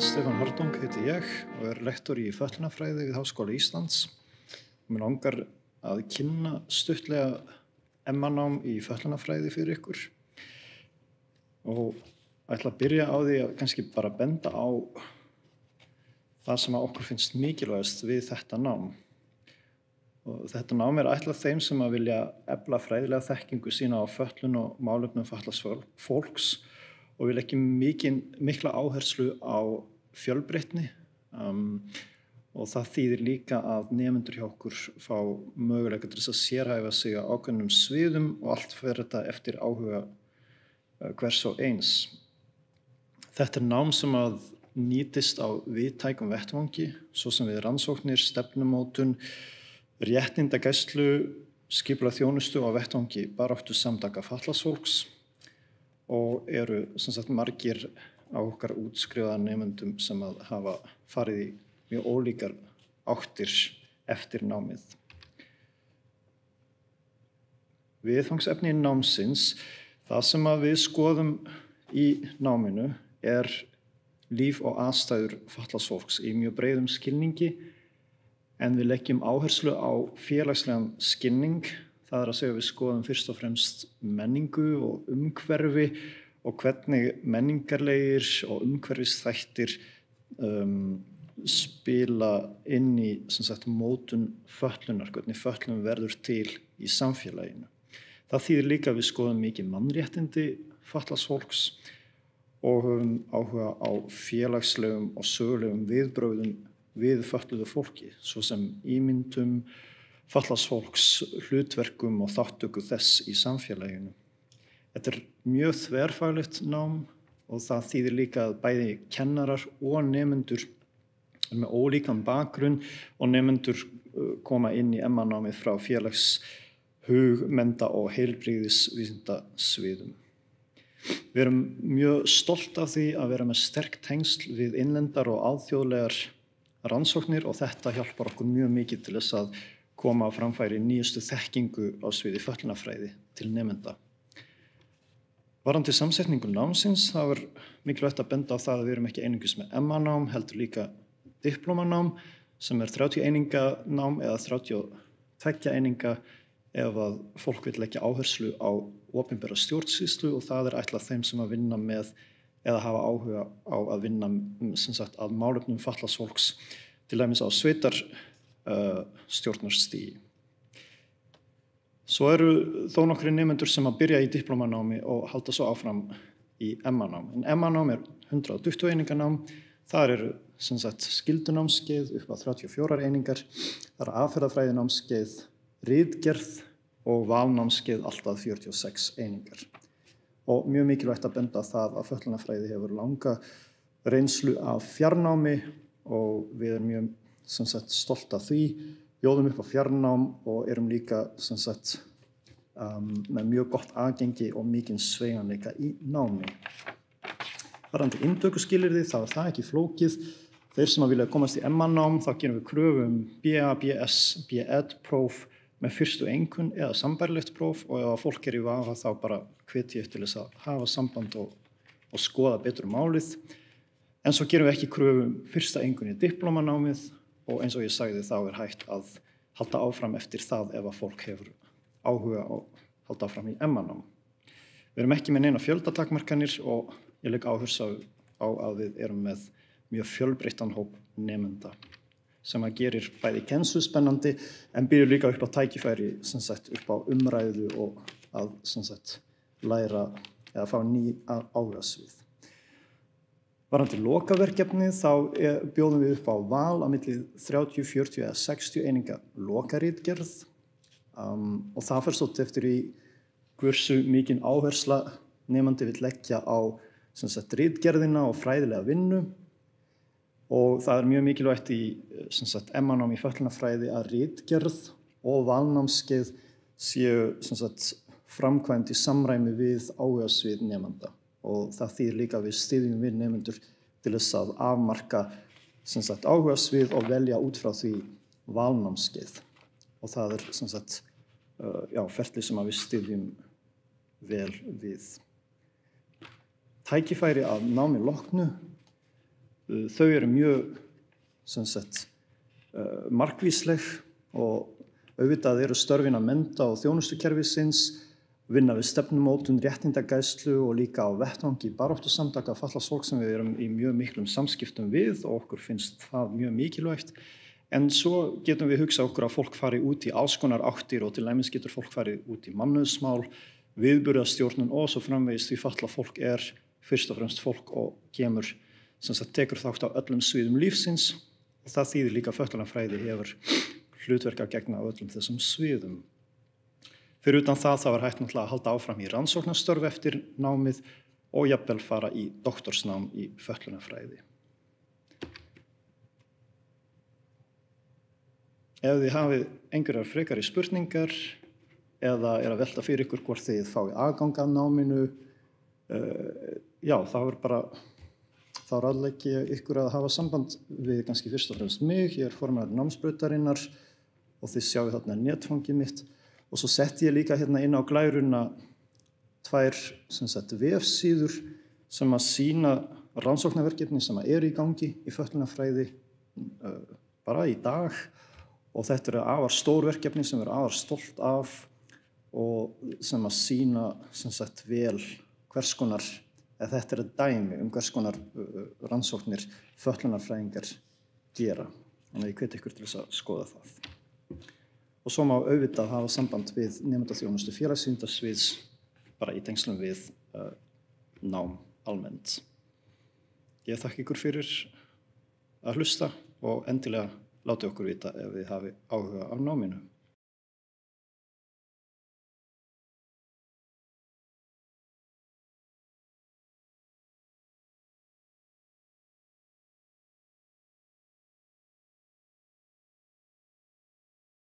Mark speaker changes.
Speaker 1: Stefán Hartung heiti ég og lektor í fötlunarfræði við Háskóla Íslands. Mig langar að kynna stuttlega MA-nám í fötlunarfræði fyrir ykkur og ætla að byrja á því að kannski bara benda á það sem okkur finnst mikilvægast við þetta nám. Og þetta nám ætlað þeim sem að vilja efla fræðilega þekkingu sína á fötlun og málefnum fatlaðs fólks og vil ekki mikla áherslu á fjölbreytni og það þýðir líka að nemendur hjá okkur fá möguleika til þess að sérhæfa sig á ákveðnum sviðum og allt fer þetta eftir áhuga hvers og eins. Þetta nám sem að nýtist á víðtækum vettvangi, svo sem við rannsóknir, stefnumótun, réttindagæslu, skipulagða þjónustu á vettvangi baráttusamtaka fatlaðs fólks og eru margir á okkar útskrifaða nemendum sem að hafa farið í mjög ólíkar áttir eftir námið. Viðfangsefni námsins, það sem að við skoðum í náminu líf og aðstæður fatlaðs fólks í mjög breiðum skilningi en við leggjum áherslu á félagslegan skilning. Það að segja við skoðum fyrst og fremst menningu og umhverfi og hvernig menningarlegir og umhverfisþættir spila inn í mótun fötlunar, hvernig fötlun verður til í samfélaginu. Það þýðir líka að við skoðum mikið mannréttindi fatlaðs fólks og höfum áhuga á félagslegum og sögulegum viðbrögðum við fötluðu fólki, svo sem ímyndum fatlaðs fólks, hlutverkum og þátttöku þess í samfélaginu. Þetta mjög þverfaglegt nám og það þýðir líka að bæði kennarar og nemendur með ólíkan bakgrunn og nemendur koma inn í MA-námið frá félags-, hug-, mennta- og heilbrigðisvísindasviðum. Við erum mjög stolt af því að vera með sterk tengsl við innlendar og alþjóðlegar rannsóknir og þetta hjálpar okkur mjög mikið til þess að koma á framfæri nýjustu þekkingu á sviði fötlunarfræði til nemenda. Varðandi samsetningu námsins, það mikilvægt að benda á það að við erum ekki einungis með MA-nám, heldur líka diplómanám sem 30 eininga nám eða 32 eininga ef að fólk vill leggja áherslu á opinbera stjórnsýslu og það ætlað þeim sem að vinna með eða hafa áhuga á að vinna að málefnum fatlaðs fólks, til dæmis á sveitarstjórnarstigi. Svo eru þó nokkrir nemendur sem að byrja í diplómanámi og halda svo áfram í MA-nám. En MA-nám 120 eininga nám, þar eru skyldunámskeið upp á 34 einingar, þar aðferðafræðinámskeið, ritgerð og valnámskeið alltaf 46 einingar. Og mjög mikilvægt að benda á það að fötlunarfræði hefur langa reynslu af fjarnámi og við erum mjög stolt af því, bjóðum upp á fjarnám og erum líka með mjög gott aðgengi og mikinn sveigjanleika í námi. Varðandi inntökuskilyrði þá það ekki flókið. Þeir sem vilja komast í MA-nám, þá gerum við kröfu BA, BS, B.Ed.-próf með fyrstu einkunn eða sambærilegt próf og ef fólk í vafa þá bara hvet ég til þess að hafa samband og skoða betur málið. En svo gerum við ekki kröfu fyrsta einkunn í diplómanámið og eins og ég sagði þá hægt að halda áfram eftir það ef að fólk hefur áhuga og halda áfram í MA-nám. Við erum ekki með neina fjöldatakmarkanir og ég legg áherslu á að við erum með mjög fjölbreyttan hóp nemenda sem að gerir bæði kennslu spennandi en býður líka upp á tækifæri upp á umræðu og að læra eða fá ný áhugasvið. Varðandi lokaverkefnið þá bjóðum við upp á val á milli 30, 40 eða 60 eininga lokaritgerð og það fer svolítið eftir í hversu mikinn áhersla nemandi vill leggja á ritgerðina og fræðilega vinnu. Og það mjög mikilvægt í MA-nám í fötlunarfræði að ritgerð og valnámskeið séu framkvæmd í samræmi við áhugasvið nemenda. Og það þýðir líka að við styðjum við nemendur til þess að afmarka áhugasvið og velja út frá því valnámskeið. Og það ferli sem að við styðjum vel við. Tækifæri að námi loknu. Þau eru mjög markvísleg og auðvitað eru störfin að mennta og þjónustukerfisins, vinna við stefnumótun, réttindagæslu og líka á vettvangi baráttusamtaka fatlaðs fólks sem við erum í mjög miklum samskiptum við og okkur finnst það mjög mikilvægt. En svo getum við hugsað okkur að fólk fari út í alls konar áttir og til dæmis getur fólk farið út í mannauðsmál, viðburðastjórnun og svo framvegis því fatlað fólk fyrst og fremst fólk og tekur þátt á öllum sviðum lífsins og það þýðir líka fötlunarfræði hefur hlutverk að gegna á öllum þessum sviðum. Fyrir utan það var hægt náttúrulega að halda áfram í rannsóknarstörf eftir námið og jafnvel fara í doktorsnám í fötlunarfræði. Ef þið hafið einhverjar frekari spurningar eða að velta fyrir ykkur hvort þið fáið aðgang að náminu, þá ráðlegg ég ykkur að hafa samband við kannski fyrst og fremst mig. Ég formaður námsbrautarinnar og þið sjáið þarna netfangið mitt. Og svo setti ég líka hérna inn á glæruna 2 vefsíður sem að sýna rannsóknarverkefni sem eru í gangi í fötlunarfræði bara í dag. Og þetta eru afar stór verkefni sem afar stolt af og sem að sýna vel hvers konar, eða þetta eru dæmi hvers konar rannsóknir fötlunarfræðingar gera. Þannig að ég hvet ykkur til þess að skoða það. Og svo má auðvitað hafa samband við nemendaþjónustu félagsvísindasviðs bara í tengslum við nám almennt. Ég þakka ykkur fyrir að hlusta og endilega látið okkur vita ef þið hafið áhuga á náminu.